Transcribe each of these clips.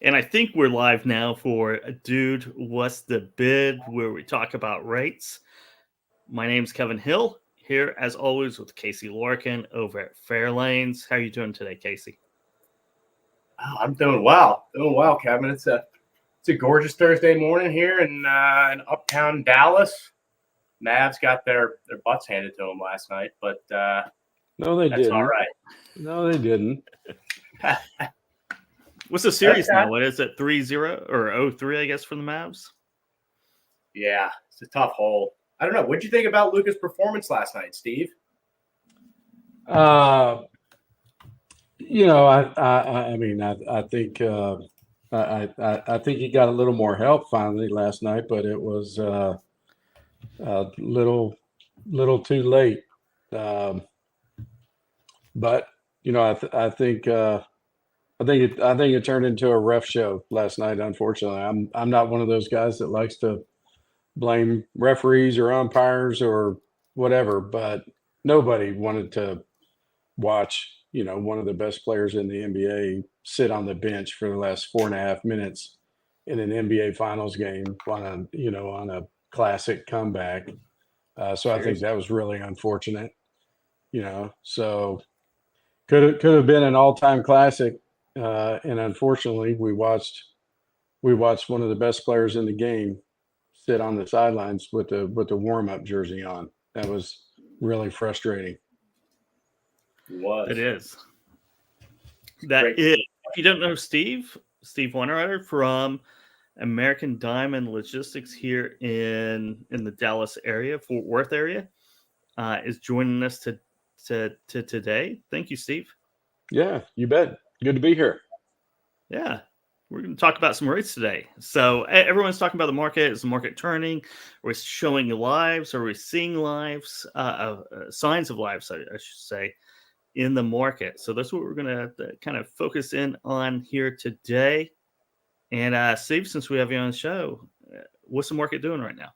And I think we're live now for Dude, What's the Bid, where we talk about rates. My name's Kevin Hill, here as always with Casey Lorcan over at Farelanes. How are you doing today, Casey? Oh, I'm doing well, Kevin. It's a gorgeous Thursday morning here in uptown Dallas. Mavs got their butts handed to them last night, but no, they that's didn't. all right. No, they didn't. What's the series now? What is it, 3-0 or 0-3, I guess, for the Mavs? Yeah, it's a tough hole. I don't know. What'd you think about Luka's performance last night, Steve? I mean, I think I think he got a little more help finally last night, but it was a little too late. But I think it turned into a rough show last night. Unfortunately, I'm not one of those guys that likes to blame referees or umpires or whatever, but nobody wanted to watch, one of the best players in the NBA sit on the bench for the last 4.5 minutes in an NBA Finals game on a classic comeback. So I think that was really unfortunate. So could have been an all-time classic, and unfortunately, we watched one of the best players in the game sit on the sidelines with the warm-up jersey on. That was really frustrating. It is. That is. If you don't know Steve Wonderwriter from American Diamond Logistics here in the Dallas area, Fort Worth area, is joining us today. Thank you, Steve. Yeah, you bet. Good to be here. Yeah. We're going to talk about some rates today. So everyone's talking about the market. Is the market turning? Are we showing lives? Are we seeing lives? Signs of lives, I should say, in the market. So that's what we're going to kind of focus in on here today. And Steve, since we have you on the show, what's the market doing right now?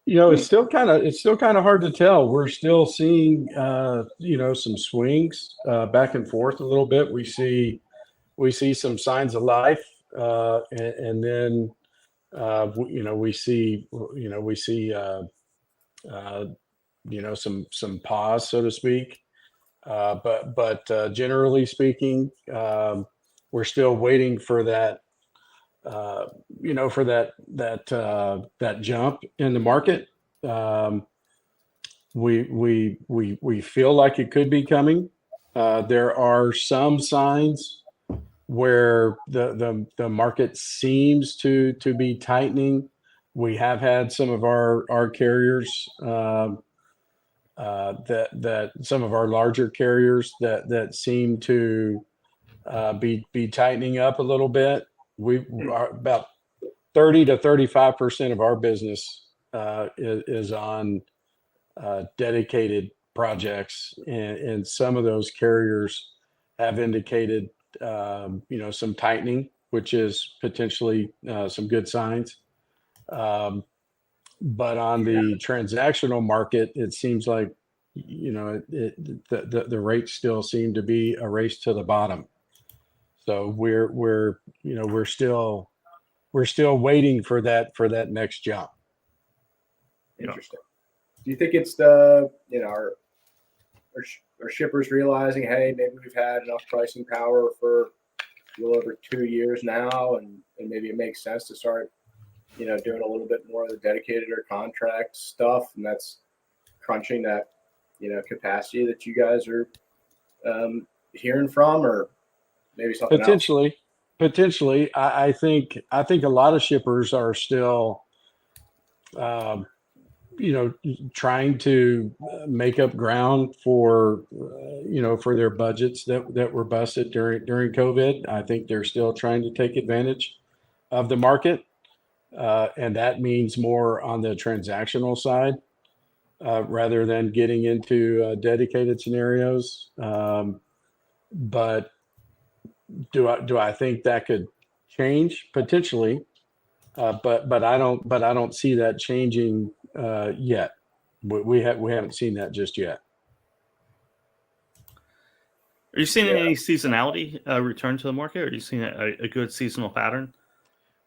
It's still kind of hard to tell. We're still seeing some swings back and forth a little bit. We see some signs of life, and then we see some pause, so to speak. But generally speaking, we're still waiting for that, for that jump in the market. We feel like it could be coming. There are some signs where the market seems to be tightening. We have had some of our carriers that some of our larger carriers that seem to be tightening up a little bit. We are about 30 to 35% of our business is on dedicated projects, and some of those carriers have indicated some tightening, which is potentially some good signs. But on the transactional market, it seems like the rates still seem to be a race to the bottom. So we're still waiting for that next jump. Interesting. Do you think it's the our shippers realizing, hey, maybe we've had enough pricing power for a little over 2 years now, and maybe it makes sense to start doing a little bit more of the dedicated or contract stuff, and that's crunching that capacity that you guys are hearing from, or maybe something potentially. I think a lot of shippers are still trying to make up ground for for their budgets that were busted during COVID. I think they're still trying to take advantage of the market, and that means more on the transactional side rather than getting into dedicated scenarios. But do I think that could change? Potentially, but I don't see that changing yet. We haven't seen that just yet. Are you seeing Yeah. any seasonality return to the market? Or are you seeing a good seasonal pattern?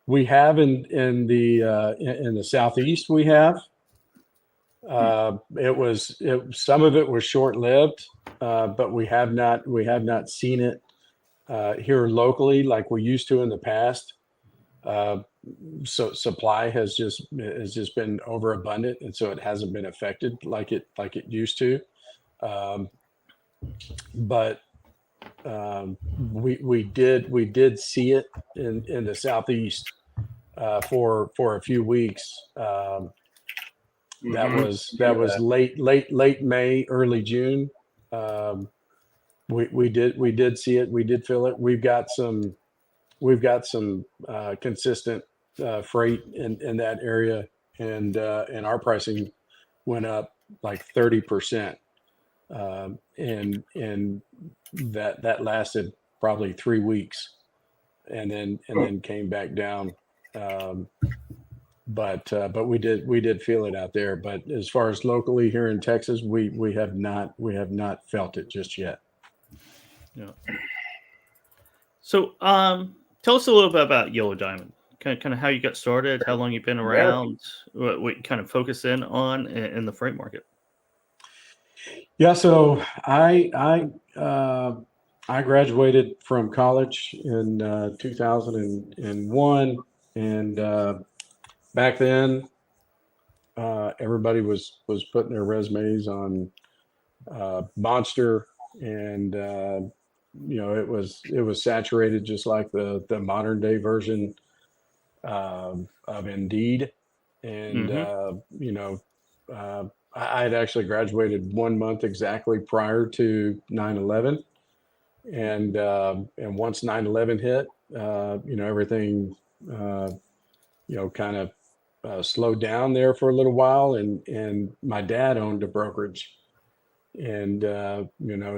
We have in the southeast. We have some of it was short lived, but we have not seen it here locally like we used to in the past. So supply has just been overabundant, and so it hasn't been affected like it used to. Um, but we did see it in the southeast for a few weeks. That was late May, early June. Um, we did see it. We did feel it. We've got some consistent freight in that area, and our pricing went up like 30%, and that lasted probably 3 weeks, and then came back down. Um, but we did feel it out there. But as far as locally here in Texas, we have not felt it just yet. Yeah. So, tell us a little bit about Yellow Diamond. Kind of how you got started, how long you've been around, what you kind of focus in on in the freight market. Yeah, so I graduated from college in 2001, and back then everybody was putting their resumes on Monster, and it was saturated just like the modern day version of Indeed, and I had actually graduated 1 month exactly prior to 9/11, and once 9/11 hit, everything kind of slowed down there for a little while, and my dad owned a brokerage, and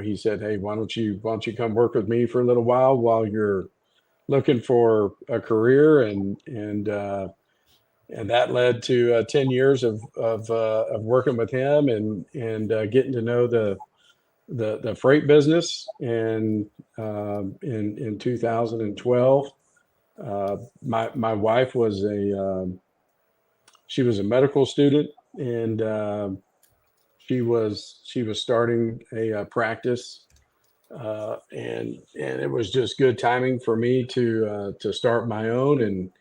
he said, "Hey, why don't you come work with me for a little while you're looking for a career?" And that led to 10 years of working with him, and getting to know the freight business. And in 2012, my wife was she was a medical student, and she was starting a practice, and it was just good timing for me to start my own. And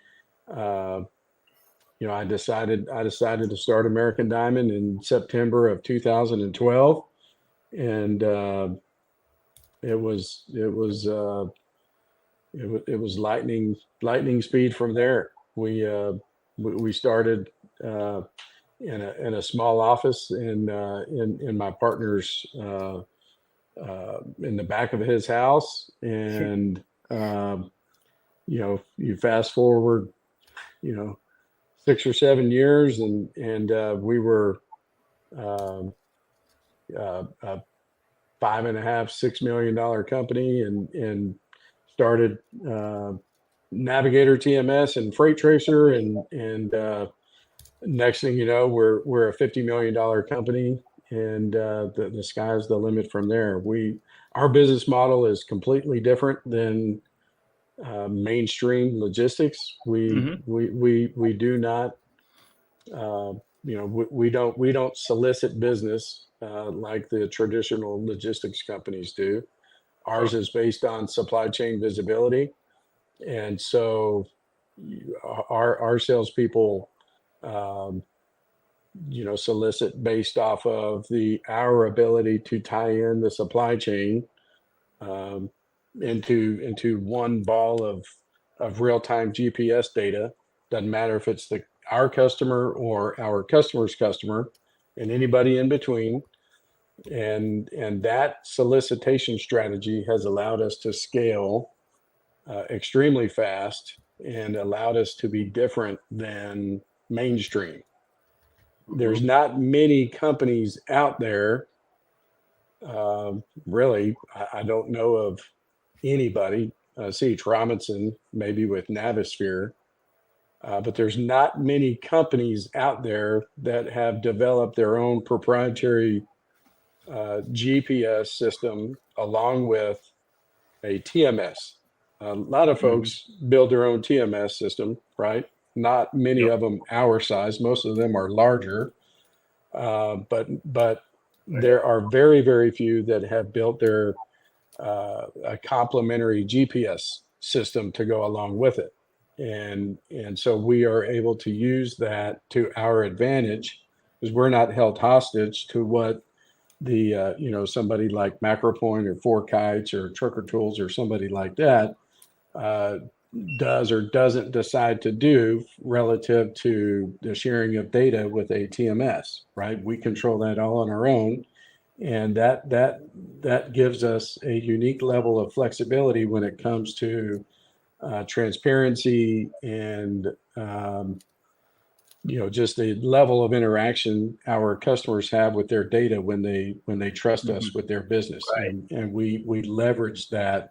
I decided to start American Diamond in September of 2012, and it was lightning speed from there. We started in a small office in my partner's in the back of his house, and you fast forward 6 or 7 years, and we were a $5.5–6 million company, and started Navigator TMS and Freight Tracer, and next thing you know, we're a $50 million company, and the sky's the limit from there. Our business model is completely different than mainstream logistics. We do not, we don't solicit business like the traditional logistics companies do. Ours is based on supply chain visibility, and so our salespeople, solicit based off of our ability to tie in the supply chain into one ball of real-time GPS data. Doesn't matter if it's our customer or our customer's customer, and anybody in between. And that solicitation strategy has allowed us to scale extremely fast, and allowed us to be different than mainstream. There's not many companies out there. Really, I don't know of anybody. C.H. Robinson, maybe with Navisphere, but there's not many companies out there that have developed their own proprietary GPS system along with a TMS. A lot of folks build their own TMS system, right? Not many of them our size. Most of them are larger, but there are very, very few that have built their a complementary GPS system to go along with it. And so we are able to use that to our advantage because we're not held hostage to what the somebody like MacroPoint or Four Kites or Trucker Tools or somebody like that uh, does or doesn't decide to do relative to the sharing of data with a TMS, right? We control that all on our own, and that gives us a unique level of flexibility when it comes to transparency and just the level of interaction our customers have with their data when they trust us with their business, Right. and we leverage that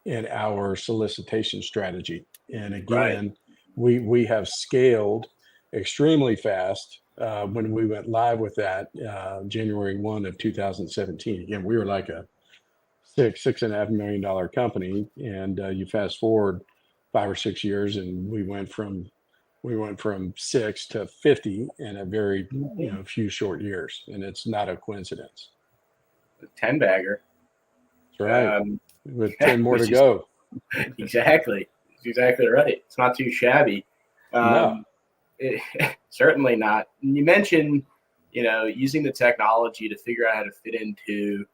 in our solicitation strategy. And again, we have scaled extremely fast when we went live with that January 1 of 2017. Again, we were like a $6.5 million company, and you fast forward 5 or 6 years, and we went from 6 to 50 in a very few short years, and it's not a coincidence. The 10 bagger. That's right. With 10 more to go. Exactly. That's exactly right. It's not too shabby. No. Certainly not. And you mentioned, using the technology to figure out how to fit into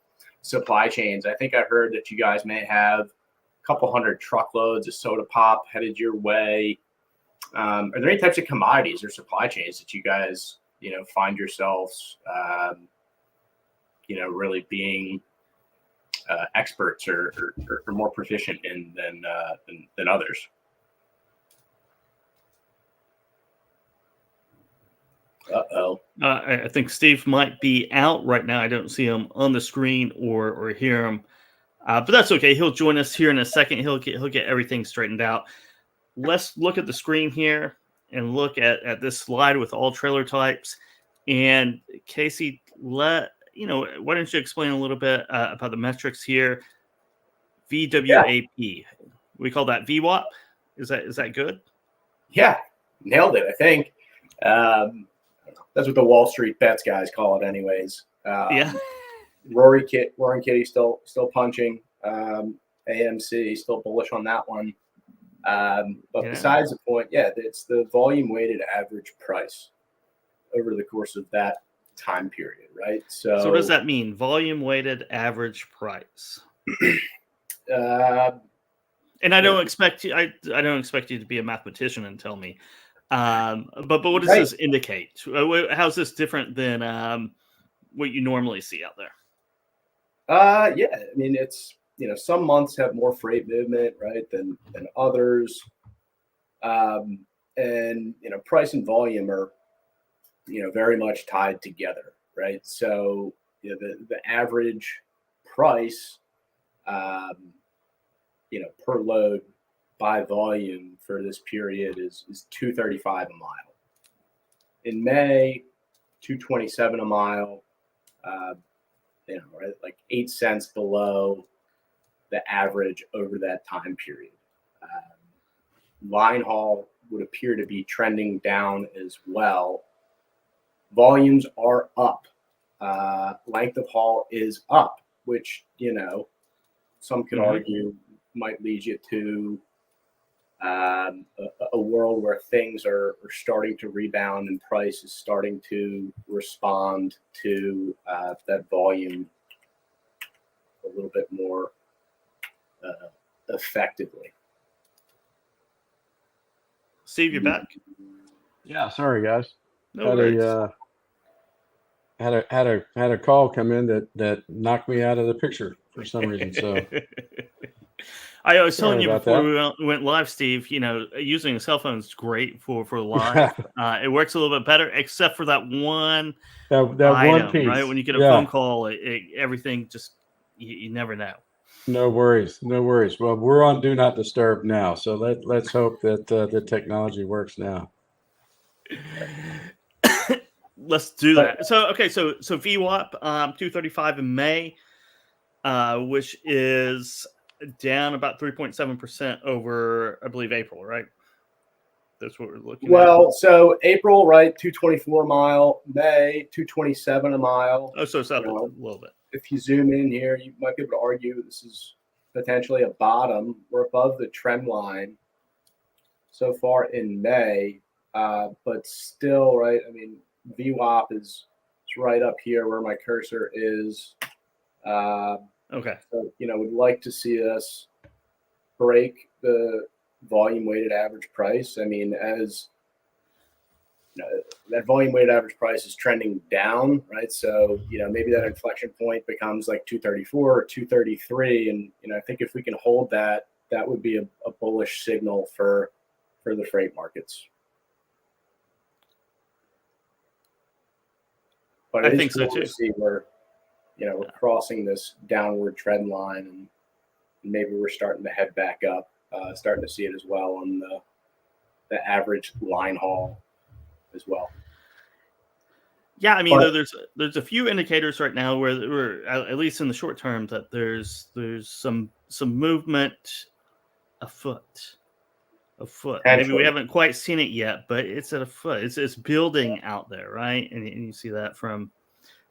supply chains. I think I heard that you guys may have a couple hundred truckloads of soda pop headed your way. Are there any types of commodities or supply chains that you guys, find yourselves, really being experts or more proficient in than others? I think Steve might be out right now. I don't see him on the screen or hear him, but that's okay. He'll join us here in a second. He'll get everything straightened out. Let's look at the screen here and look at this slide with all trailer types. And Casey, why don't you explain a little bit about the metrics here? VWAP. We call that VWAP. Is that good? Yeah, nailed it. I think that's what the Wall Street bets guys call it, anyways. Yeah. Roaring Kitty still punching. AMC still bullish on that one. But besides the point, it's the volume weighted average price over the course of that time period, right? So what does that mean? Volume weighted average price. And I don't expect you. I don't expect you to be a mathematician and tell me. But what does this indicate? How's this different than what you normally see out there? I mean, it's some months have more freight movement, right, than others, and price and volume are very much tied together, right? So the average price, per load by volume for this period is $2.35 a mile. In May, $2.27 a mile. Right, like 8 cents below the average over that time period. Line haul would appear to be trending down as well. Volumes are up. Length of haul is up, which some could argue might lead you to a world where things are starting to rebound and price is starting to respond to that volume a little bit more effectively. Steve, you're back. Yeah, sorry guys. No worries. Had a call come in that knocked me out of the picture for some reason. So I was telling you before we went live, Steve, using a cell phone is great for live. It works a little bit better, except for that one one piece, right? When you get a phone call, everything just, you never know. No worries. Well, we're on Do Not Disturb now, so let's hope that the technology works now. Let's do that. So VWAP, 235 in May. which is down about 3.7% over, I believe, April, right? That's what we're looking at. Well, so April, right, 224 a mile. May, 227 a mile. Oh, so it's up You know, a little bit. if you zoom in here, you might be able to argue this is potentially a bottom. We're above the trend line so far in May, but still, right? I mean, VWAP is right up here where my cursor is. Okay. So, we'd like to see us break the volume weighted average price. I mean, as that volume weighted average price is trending down, right? So, maybe that inflection point becomes like 234 or 233. And, I think if we can hold that, that would be a bullish signal for the freight markets. But I think so too. To see where, we're crossing this downward trend line, and maybe we're starting to head back up, starting to see it as well on the average line haul as well. Yeah, I mean, there's a few indicators right now where we're at least in the short term that there's some movement afoot. Maybe we haven't quite seen it yet, but it's at a foot. It's building out there, right? And you see that from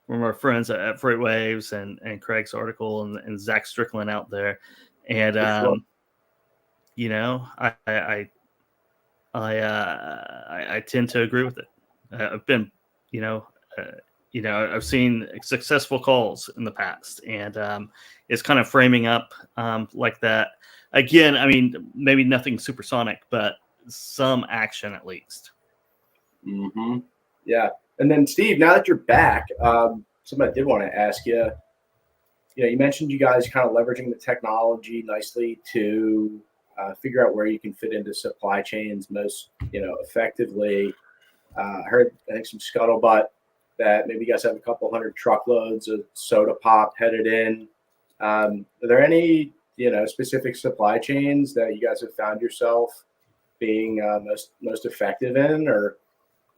our friends at Freight Waves and Craig's article and Zach Strickland out there, and sure. I tend to agree with it. I've been, I've seen successful calls in the past, and it's kind of framing up like that. Again, I mean, maybe nothing supersonic, but some action at least. Mm-hmm. Yeah. And then, Steve, now that you're back, something I did want to ask you. You mentioned you guys kind of leveraging the technology nicely to figure out where you can fit into supply chains most, effectively. I heard, I think, some scuttlebutt that maybe you guys have a couple hundred truckloads of soda pop headed in. Are there any specific supply chains that you guys have found yourself being most effective in, or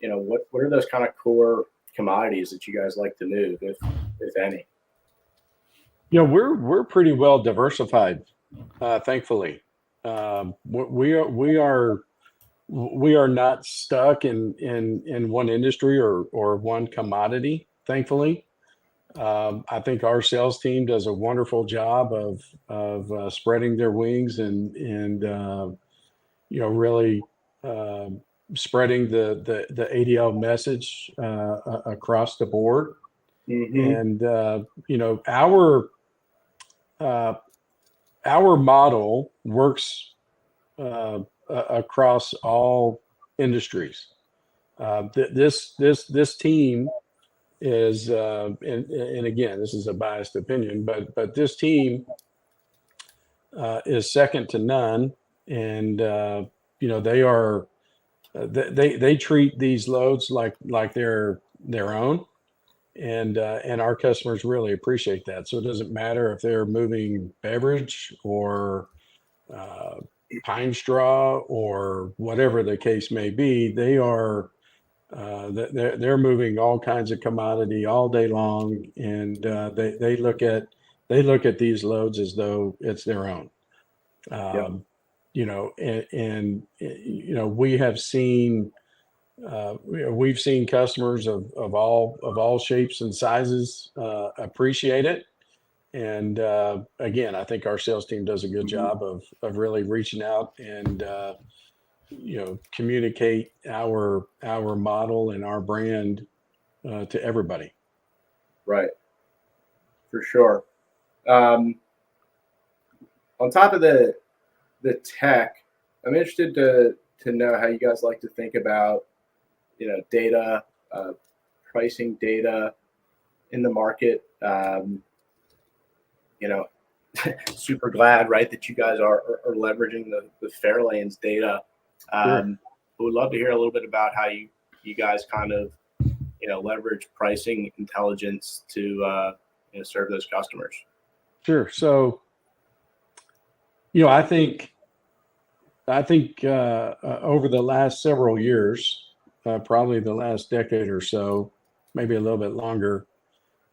what are those kind of core commodities that you guys like to move, if any? We're pretty well diversified, thankfully. We are not stuck in one industry or one commodity, thankfully. I think our sales team does a wonderful job of spreading their wings and really spreading the ADL message across the board. Mm-hmm. And our model works across all industries. This team is, and again, this is a biased opinion, but this team is second to none, and they treat these loads like they're their own, and our customers really appreciate that. So it doesn't matter if they're moving beverage or pine straw or whatever the case may be. They're moving all kinds of commodity all day long, and they look at these loads as though it's their own. We've seen customers of all shapes and sizes appreciate it. And again, I think our sales team does a good job of really reaching out and communicate our model and our brand to everybody. Right, for sure. On top of the tech, I'm interested to know how you guys like to think about data, pricing data in the market. Super glad, right, that you guys are leveraging the Farelanes data. Sure. Would love to hear a little bit about how you guys kind of leverage pricing intelligence to serve those customers. Sure. So I think over the last several years, probably the last decade or so, maybe a little bit longer,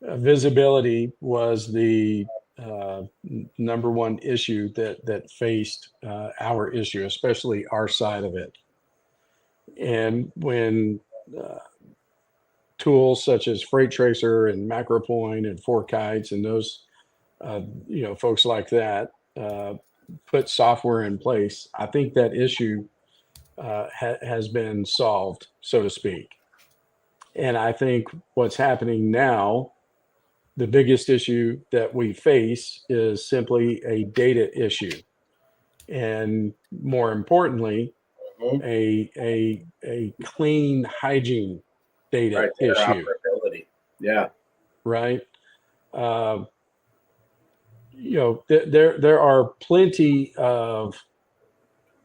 visibility was the number one issue that faced our issue, especially our side of it. And when tools such as Freight Tracer and MacroPoint and FourKites and those folks like that put software in place, I think that issue has been solved, so to speak. And I think what's happening now, the biggest issue that we face is simply a data issue, and more importantly, a clean hygiene data issue. Interoperability. Yeah. Right. There are plenty of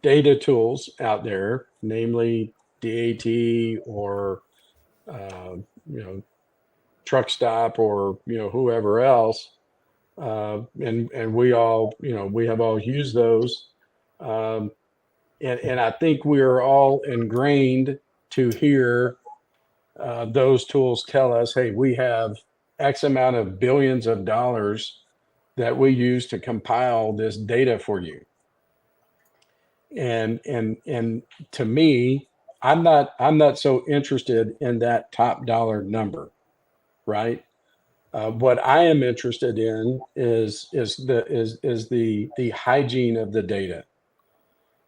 data tools out there, namely DAT or Truck Stop or whoever else, and we all we have all used those, and I think we are all ingrained to hear those tools tell us, hey, we have X amount of billions of dollars that we use to compile this data for you. And to me, I'm not so interested in that top dollar number, right? What I am interested in is the hygiene of the data,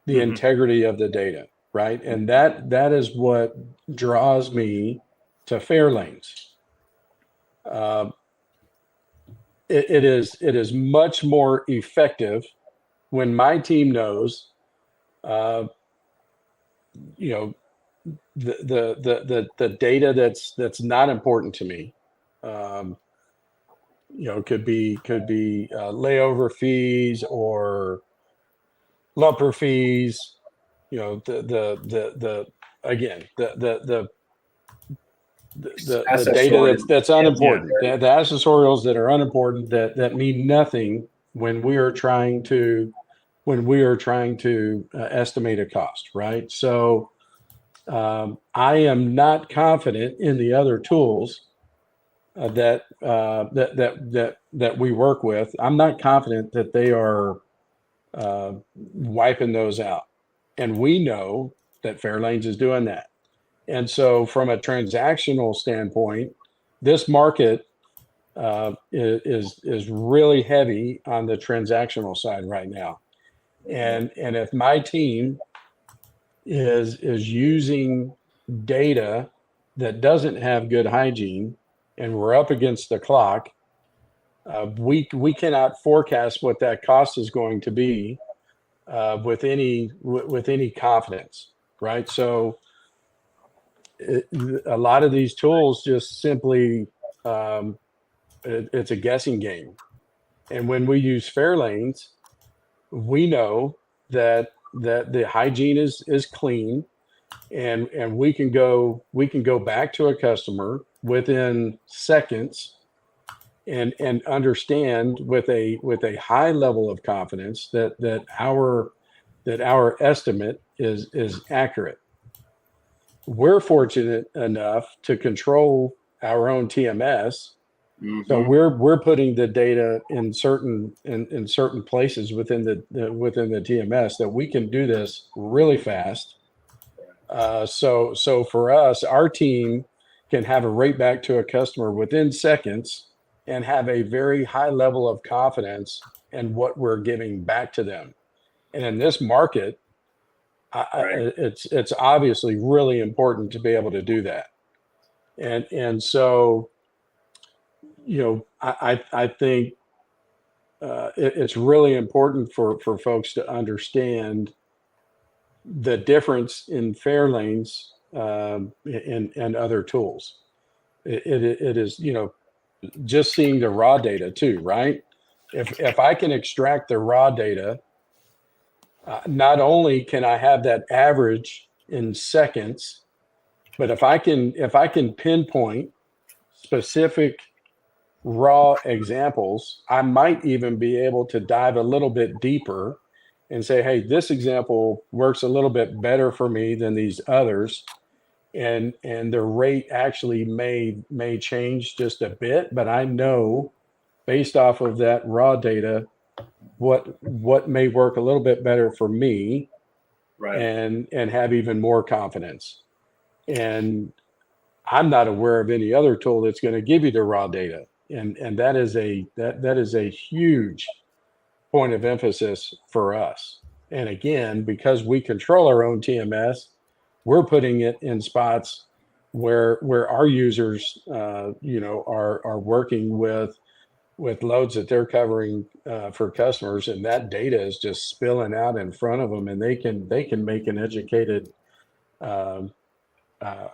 the integrity of the data, right? And that is what draws me to Farelanes. It is much more effective when my team knows, the data that's not important to me. Could be layover fees or lumper fees. The data that's unimportant, the accessorials that are unimportant, that mean nothing when we are trying to estimate a cost, right? So I am not confident in the other tools that we work with. I'm not confident that they are wiping those out, and we know that Farelanes is doing that. And so from a transactional standpoint, this market is really heavy on the transactional side right now. And if my team is using data that doesn't have good hygiene, and we're up against the clock, we cannot forecast what that cost is going to be with any confidence, right? So a lot of these tools just simply it's a guessing game. And when we use Farelanes, we know that the hygiene is clean, and we can go back to a customer within seconds and understand with a high level of confidence that our estimate is accurate. We're fortunate enough to control our own TMS. So we're putting the data in certain places within the TMS that we can do this really fast. So for us, our team can have a rate back to a customer within seconds and have a very high level of confidence in what we're giving back to them. And in this market, it's obviously really important to be able to do that. And so, I think it's really important for folks to understand the difference in Farelanes and other tools. It is, just seeing the raw data too, right? If I can extract the raw data, not only can I have that average in seconds, but if I can pinpoint specific raw examples, I might even be able to dive a little bit deeper and say, hey, this example works a little bit better for me than these others. And the rate actually may change just a bit, but I know based off of that raw data, what may work a little bit better for me, Right. and have even more confidence. And I'm not aware of any other tool that's going to give you the raw data. And that is a huge point of emphasis for us. And again, because we control our own TMS, we're putting it in spots where our users, are working with loads that they're covering for customers, and that data is just spilling out in front of them, and they can make an educated, um, uh,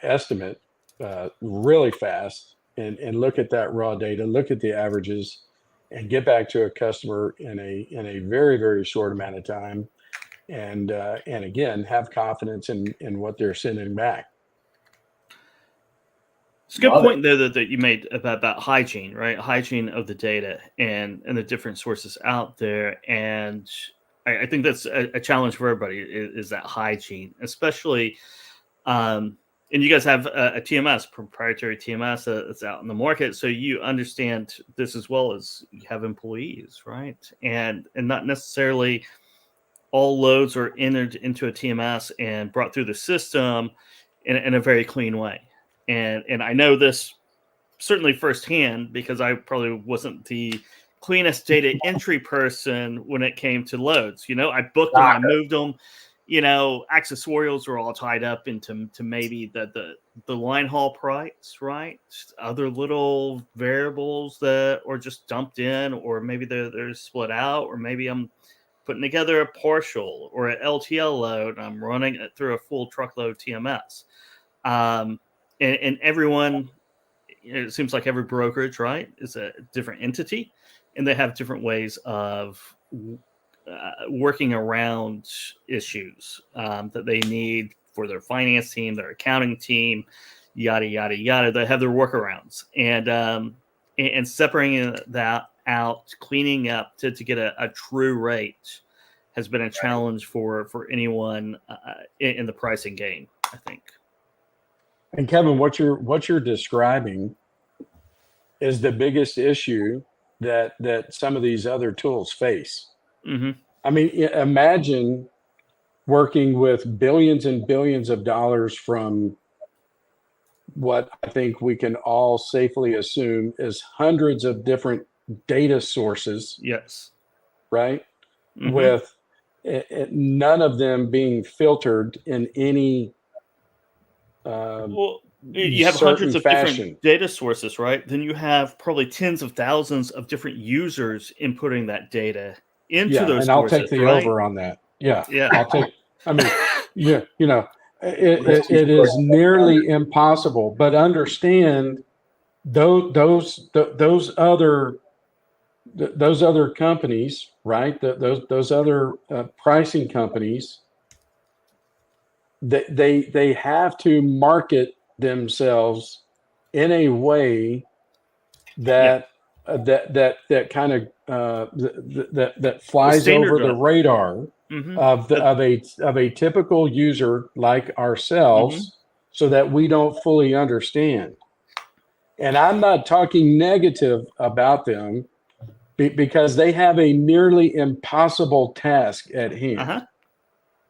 estimate really fast, and look at that raw data, look at the averages, and get back to a customer in a very, very short amount of time, and again, have confidence in what they're sending back. It's a good Love point there that you made about hygiene, right? Hygiene of the data and the different sources out there. And I think that's a challenge for everybody is that hygiene, especially, and you guys have a TMS, proprietary TMS that's out in the market. So you understand this as well as you have employees, right? And not necessarily all loads are entered into a TMS and brought through the system in a very clean way. And I know this certainly firsthand because I probably wasn't the cleanest data entry person when it came to loads. I booked them, I moved them. Accessorials were all tied up into maybe the line haul price, right? Other little variables that are just dumped in, or maybe they're split out, or maybe I'm putting together a partial or an LTL load. And I'm running it through a full truckload TMS. And everyone, it seems like every brokerage, right, is a different entity, and they have different ways of working around issues that they need for their finance team, their accounting team, yada, yada, yada. They have their workarounds, and separating that out, cleaning up to get a true rate has been a challenge for anyone in the pricing game, I think. And Kevin, what you're describing is the biggest issue that some of these other tools face. Mm-hmm. I mean, imagine working with billions and billions of dollars from what I think we can all safely assume is hundreds of different data sources. Yes. Right? Mm-hmm. With none of them being filtered in any well, you have hundreds of different data sources, right? Then you have probably tens of thousands of different users inputting that data into those and sources. I'll take the right? over on that. Yeah. Yeah. I mean, it is nearly impossible, but understand those other companies, right? Those other pricing companies, they have to market themselves in a way that that kind of that flies over the radar mm-hmm. of a typical user like ourselves, mm-hmm. so that we don't fully understand. And I'm not talking negative about them, because they have a nearly impossible task at hand. Uh-huh.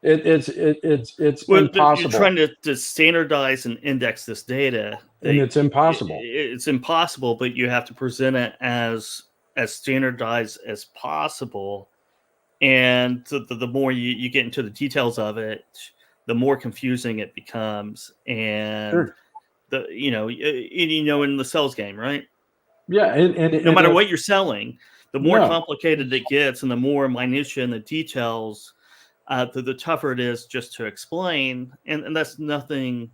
It's impossible. You're trying to standardize and index this data, and it's impossible. It's impossible, but you have to present it as standardized as possible. And the more you get into the details of it, the more confusing it becomes. And sure. in the sales game, right? Yeah, and no matter what you're selling, the more complicated it gets, and the more minutia and the details, the tougher it is just to explain. And that's nothing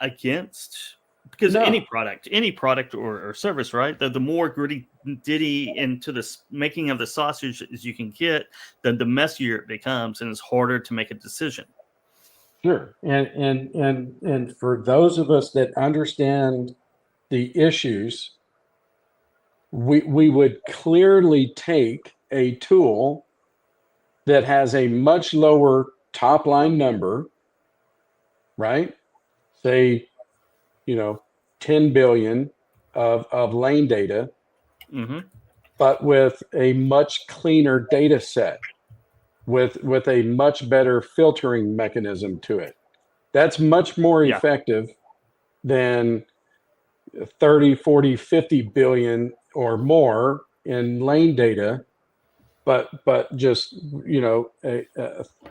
against, because any product or service, right? The more gritty into the making of the sausage as you can get, then the messier it becomes, and it's harder to make a decision. Sure. And for those of us that understand the issues, we would clearly take a tool that has a much lower top line number, right? Say, 10 billion, of lane data, Mm-hmm. but with a much cleaner data set, with a much better filtering mechanism to it. That's much more Yeah. effective than 30, 40, 50 billion or more in lane data, but just, you know,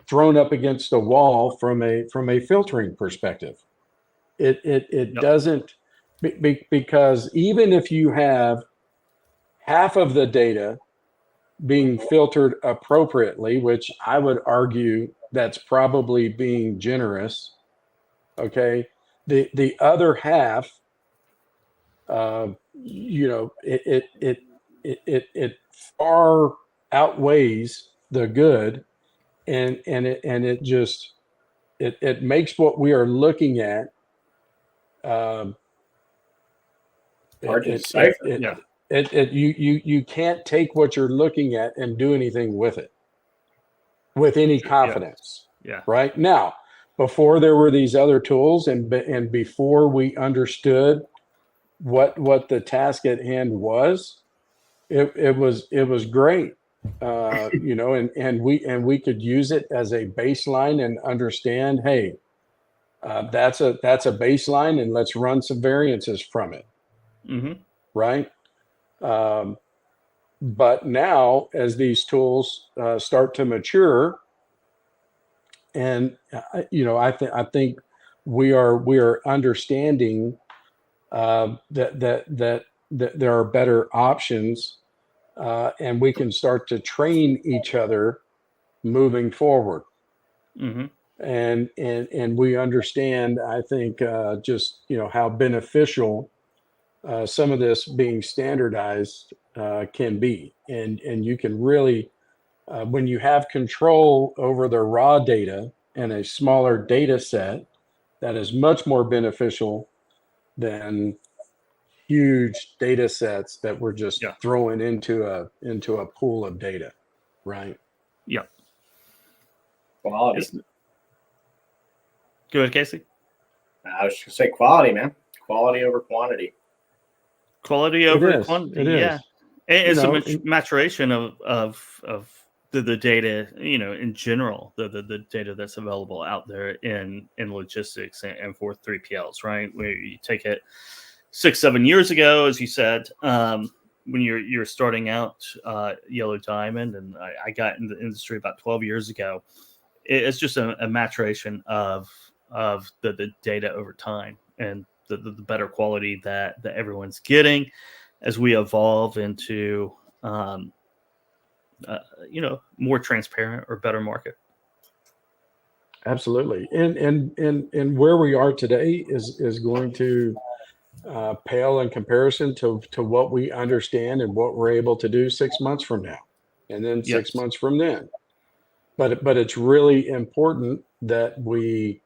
thrown up against a wall from a filtering perspective. It Yep. doesn't, because even if you have half of the data being filtered appropriately, which I would argue that's probably being generous, okay, the other half, you know, it far outweighs the good, and it just it makes what we are looking at, um, Hard to it, decipher. Yeah. you can't take what you're looking at and do anything with it with any Yeah. confidence. Yeah. Right now, before there were these other tools, and before we understood what the task at hand was, it was great. You know, and we could use it as a baseline and understand, hey, that's a baseline, and let's run some variances from it. Mm-hmm. Right. Um, but now, as these tools start to mature, and you know, I think we are understanding that there are better options, and we can start to train each other moving forward. Mm-hmm. And we understand, I think, just, you know, how beneficial some of this being standardized can be, and you can really, when you have control over the raw data and a smaller data set, that is much more beneficial than huge data sets that we're just Yeah. throwing into a pool of data, right? Yeah. Quality. Go ahead, Casey. I was just gonna say quality, man. Quality over quantity. Quality over It quantity. is. Yeah. It's You a know, maturation of the data, you know, in general, the data that's available out there in logistics and for 3PLs, right? Where you take it 6-7 years ago, as you said, when you're starting out Yellow Diamond, and I got in the industry about 12 years ago. It's just a maturation of the data over time, and the better quality that everyone's getting as we evolve into you know, more transparent or better market. absolutely. And where we are today is going to pale in comparison to what we understand and what we're able to do 6 months from now, and then six Yes. months from then. But it's really important that we,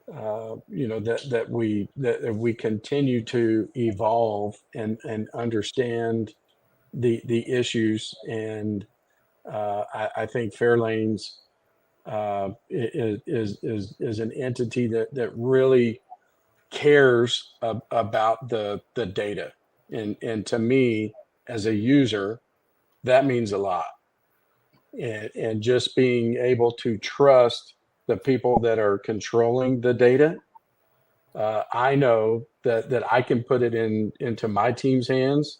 you know, that we continue to evolve and understand the issues. And I think Fairlanes is an entity that really cares about the data, and to me, as a user, that means a lot. And just being able to trust the people that are controlling the data, I know that I can put it into my team's hands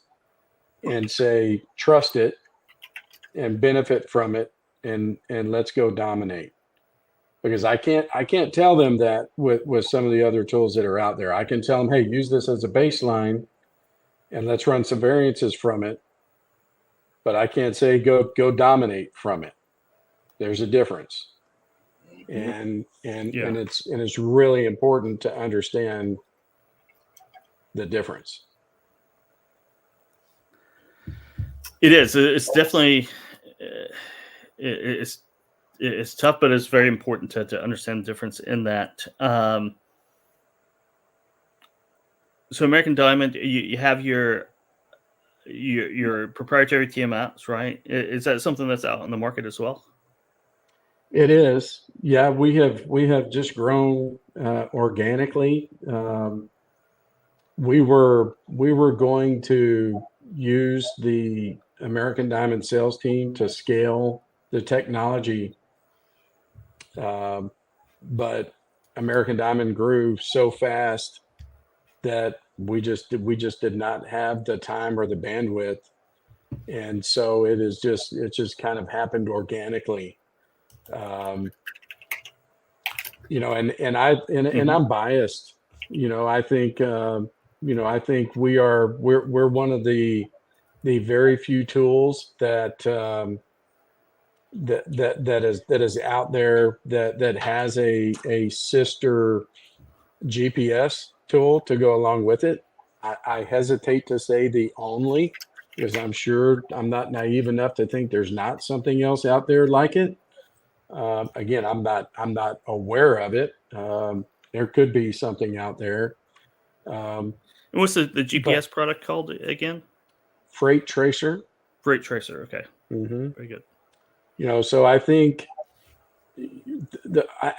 and say, trust it and benefit from it, and let's go dominate. Because I can't tell them that with some of the other tools that are out there. I can tell them, hey, use this as a baseline and let's run some variances from it. But I can't say go dominate from it. There's a difference. And Yeah. it's really important to understand the difference. It is. It's definitely it's tough, but it's very important to understand the difference in that. So American Diamond, you have your proprietary TMS, right? Is that something that's out on the market as well? It is. Yeah, we have just grown organically. we were going to use the American Diamond sales team to scale the technology, but American Diamond grew so fast that we just did not have the time or the bandwidth, and so it just kind of happened organically. um, and I'm biased. I think I think we're one of the very few tools that is out there that has a sister GPS tool to go along with it. I hesitate to say the only, because I'm sure I'm not naive enough to think there's not something else out there like it. Again, I'm not aware of it. There could be something out there. And what's the But GPS product called again? Freight Tracer. Freight Tracer. Okay. hmm Very good. So I think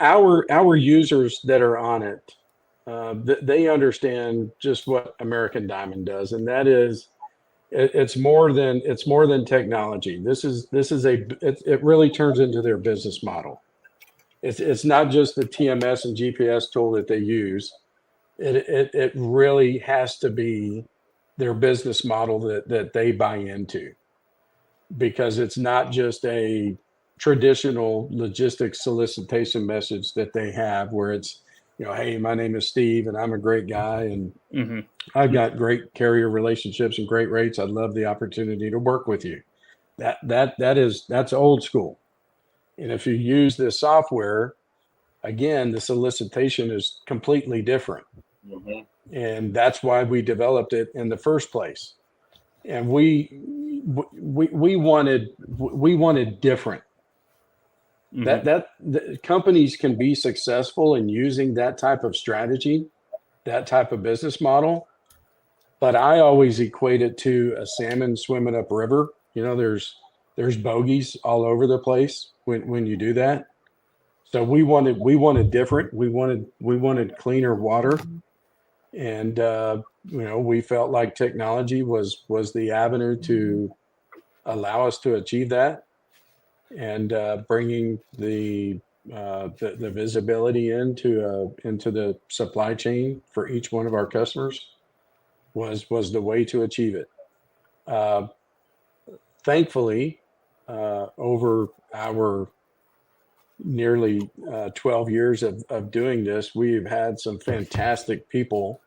our users that are on it, they understand just what American Diamond does, and that is it's more than technology. It really turns into their business model. It's not just the TMS and GPS tool that they use. It really has to be their business model that they buy into, because it's not just a traditional logistics solicitation message that they have where it's, hey, my name is Steve and I'm a great guy and Mm-hmm. I've got great carrier relationships and great rates. I'd love the opportunity to work with you. That's old school. And if you use this software, again, the solicitation is completely different. Mm-hmm. And that's why we developed it in the first place. And we wanted different. Mm-hmm. The companies can be successful in using that type of strategy, that type of business model, but I always equate it to a salmon swimming upriver. There's bogeys all over the place when you do that. So we wanted different. We wanted cleaner water, and we felt like technology was the avenue to allow us to achieve that, and bringing the visibility into the supply chain for each one of our customers was the way to achieve it. Uh, Thankfully, over our nearly 12 years of doing this, we've had some fantastic people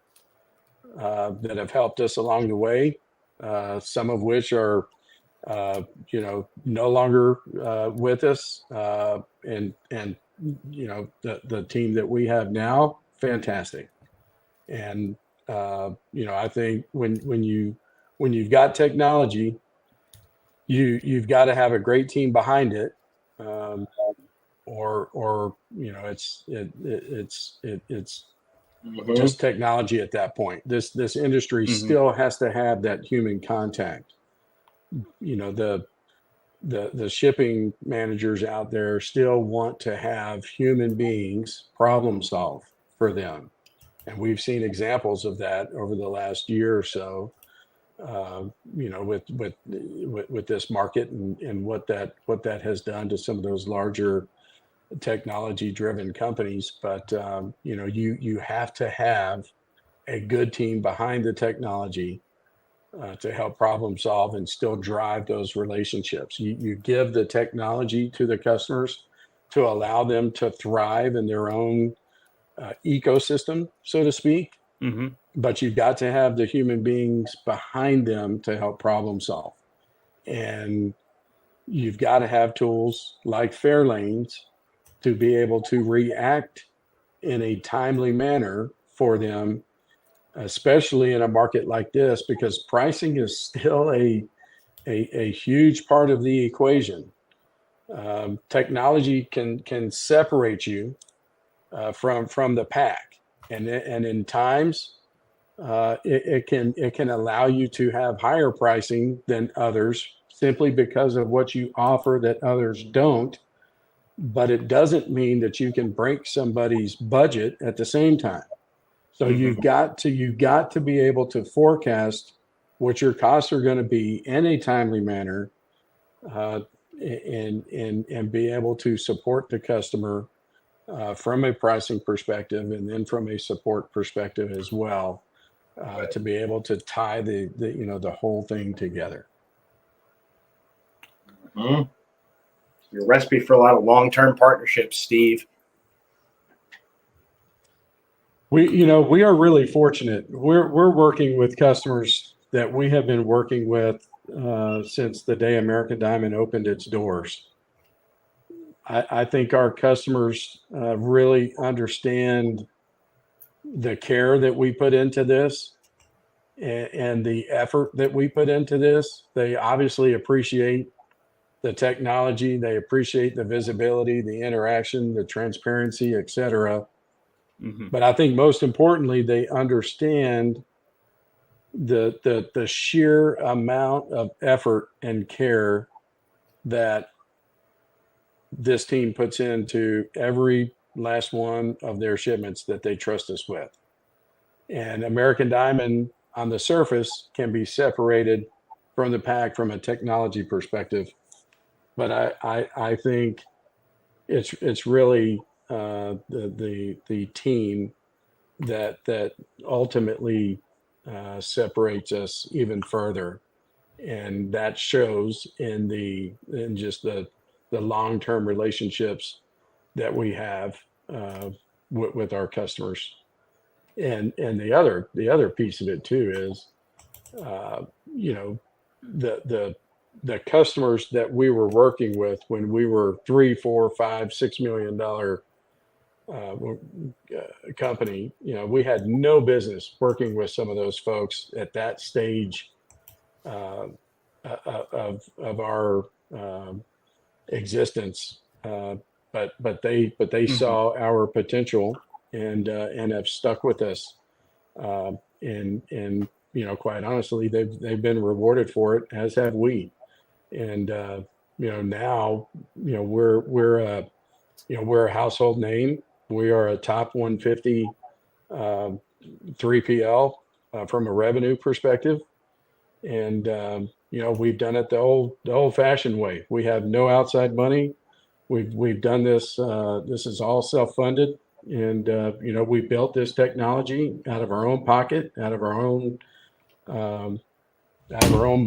that have helped us along the way. Some of which are, no longer with us, and the team that we have now, fantastic. And I think when you've got technology, you've got to have a great team behind it, or it's Mm-hmm. just technology at that point. This industry Mm-hmm. still has to have that human contact. The shipping managers out there still want to have human beings problem solve for them, and we've seen examples of that over the last year or so. With this market and what that has done to some of those larger technology driven companies. But you have to have a good team behind the technology to help problem solve and still drive those relationships. You give the technology to the customers to allow them to thrive in their own ecosystem, so to speak. Mm-hmm. But you've got to have the human beings behind them to help problem solve. And you've got to have tools like Fairlanes to be able to react in a timely manner for them, especially in a market like this, because pricing is still a huge part of the equation. Technology can separate you from the pack, and in times it can allow you to have higher pricing than others simply because of what you offer that others don't. But it doesn't mean that you can break somebody's budget at the same time. So you've got to be able to forecast what your costs are going to be in a timely manner, and be able to support the customer from a pricing perspective, and then from a support perspective as well, to be able to tie the whole thing together. Mm-hmm. Your recipe for a lot of long-term partnerships, Steve. We are really fortunate. We're working with customers that we have been working with since the day American Diamond opened its doors. I think our customers really understand the care that we put into this, and the effort that we put into this. They obviously appreciate the technology. They appreciate the visibility, the interaction, the transparency, etc. But I think most importantly, they understand the sheer amount of effort and care that this team puts into every last one of their shipments that they trust us with. And American Diamond on the surface can be separated from the pack from a technology perspective, but I think it's really the team that ultimately separates us even further, and that shows in just the long-term relationships that we have with our customers. And the other piece of it too is the customers that we were working with when we were $3, $4, $5, $6 million company. We had no business working with some of those folks at that stage of our existence, but they saw our potential and have stuck with us, and quite honestly, they've been rewarded for it, as have we. And now we're a household name. We are a top 150 3PL from a revenue perspective, and we've done it the old-fashioned way. We have no outside money. We've done this. This is all self-funded, and we built this technology out of our own pocket, out of our own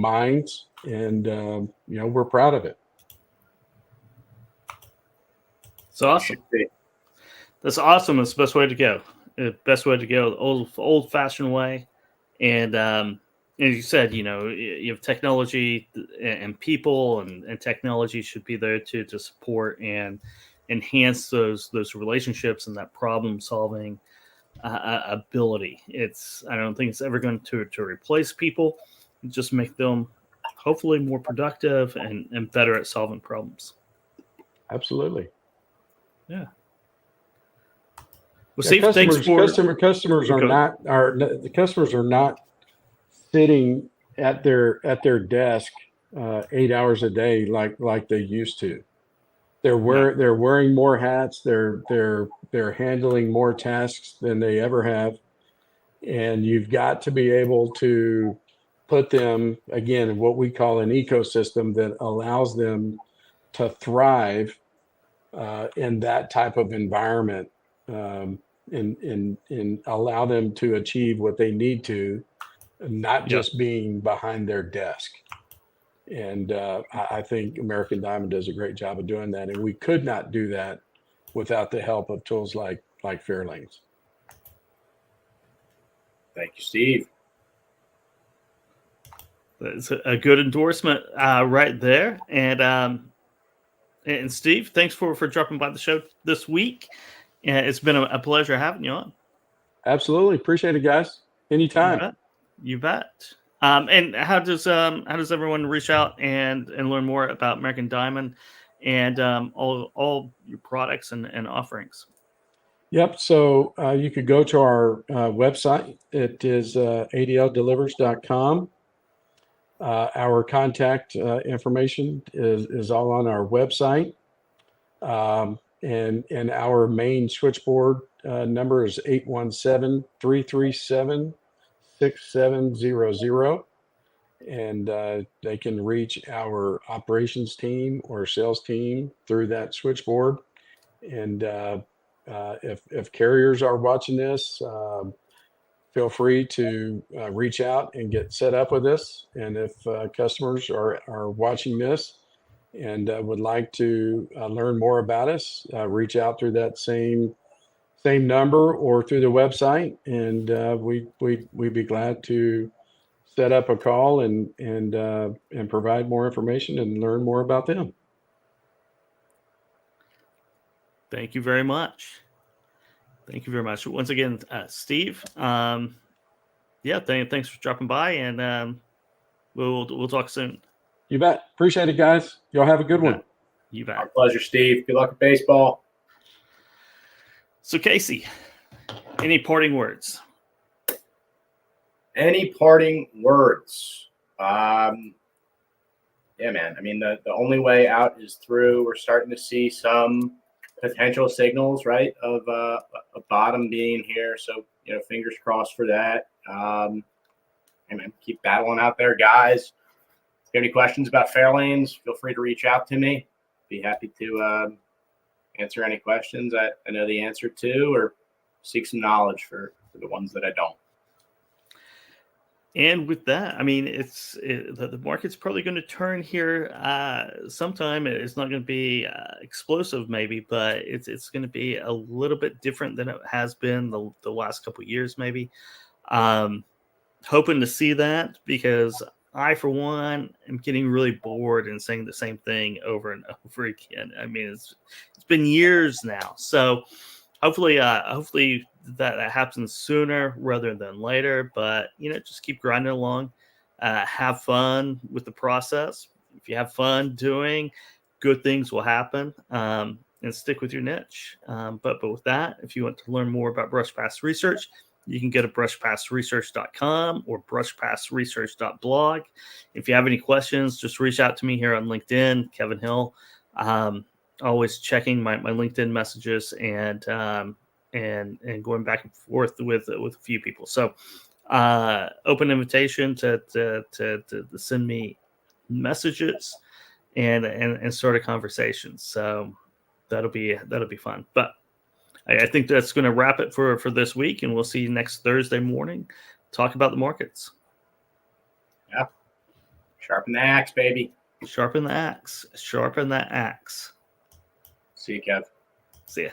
minds, and we're proud of it. It's awesome. That's awesome. It's the best way to go. The best way to go, the old-fashioned way. And as you said, you have technology and people, and technology should be there to support and enhance those relationships and that problem-solving ability. I don't think it's ever going to replace people. Just make them hopefully more productive and better at solving problems. Absolutely. Yeah. Well, Steve, thanks for customers are not sitting at their desk 8 hours a day like they used to. They're wearing more hats. They're handling more tasks than they ever have, and you've got to be able to put them again in what we call an ecosystem that allows them to thrive in that type of environment, and allow them to achieve what they need to, not just being behind their desk. And I think American Diamond does a great job of doing that, and we could not do that without the help of tools like Farelanes. Thank you, Steve. That's a good endorsement right there. And Steve, thanks for dropping by the show this week. It's been a pleasure having you on. Absolutely. Appreciate it, guys. Anytime. You bet. And how does everyone reach out and learn more about American Diamond and all your products and offerings? Yep. So you could go to our website. It is adldelivers.com. Our contact information is all on our website. And our main switchboard number is 817-337-6700. And they can reach our operations team or sales team through that switchboard. And if carriers are watching this, feel free to reach out and get set up with us. And if customers are watching this and would like to learn more about us, reach out through that same number or through the website, and we'd be glad to set up a call and provide more information and learn more about them. Thank you very much. Thank you very much. Once again, Steve, thanks for dropping by, and we'll talk soon. You bet. Appreciate it, guys. Y'all have a good one. You bet. Our pleasure, Steve. Good luck at baseball. So, Casey, any parting words? Any parting words? Yeah, man. I mean, the only way out is through. We're starting to see some potential signals, right, of a bottom being here. So, fingers crossed for that. And keep battling out there, guys. If you have any questions about Farelanes, feel free to reach out to me. Be happy to answer any questions I know the answer to, or seek some knowledge for the ones that I don't. And with that, I mean, the market's probably going to turn here sometime. It's not going to be explosive, maybe, but it's going to be a little bit different than it has been the last couple of years, maybe. Hoping to see that, because I, for one, am getting really bored and saying the same thing over and over again. I mean, it's been years now, so hopefully that happens sooner rather than later. But just keep grinding along, have fun with the process. If you have fun doing, good things will happen, and stick with your niche. But with that, if you want to learn more about Brush Pass Research, you can go to brushpassresearch.com or brushpassresearch.blog. If you have any questions, just reach out to me here on LinkedIn, Kevin Hill. Always checking my LinkedIn messages and going back and forth with a few people. So open invitation to send me messages and start a conversation. So that'll be fun. But I think that's going to wrap it for this week, and we'll see you next Thursday morning. Talk about the markets. Yeah. Sharpen the axe, baby. Sharpen the axe. Sharpen that axe. See you, Kev. See ya.